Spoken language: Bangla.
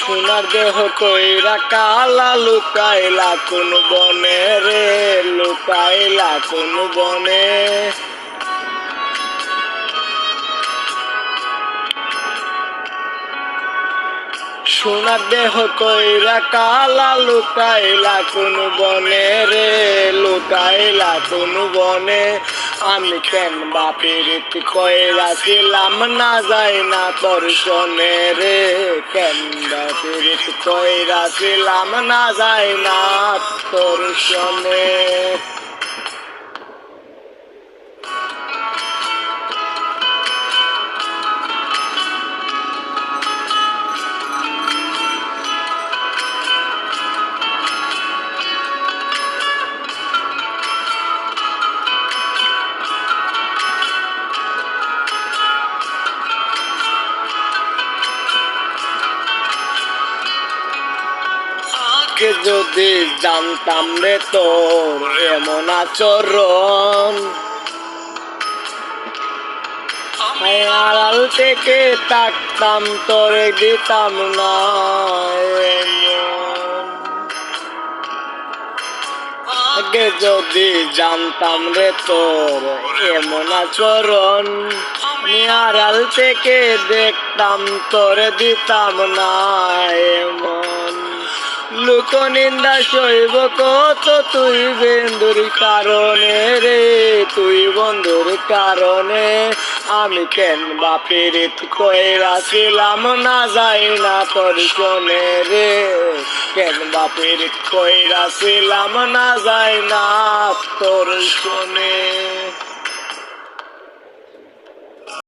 সোনার দেহ কইরা কালা লুকাইলা কোন বনে রে, লুকাইলা কোন বনে। সোনার দেহ কইরা কালা লুকাইলা কোন বনে রে, লুকাইলা কোন বনে। আমি কেন বাপের কইরা ছিলাম না যাই না তোর শোনে রে, কেন বাপের কইরা ছিলাম না যাই না তোর শোনে। যদি জানতাম রে তোর এমন আচরণ, আড়াল থেকে তাকতাম তোরে দিতাম না আগে। যদি জানতাম রে তোর এমন আচরণ, আমি আড়াল থেকে দেখতাম তোরে দিতাম না এমন। লোক নিন্দা সইব কত তুই বন্ধুর কারণে রে, তুই বন্ধুর কারণে। আমি কেন বাপের কইরা ছিলাম না যাই না তোর শোনে রে, কেন বাপের কইরা ছিলাম না যাই না তোর শোনে।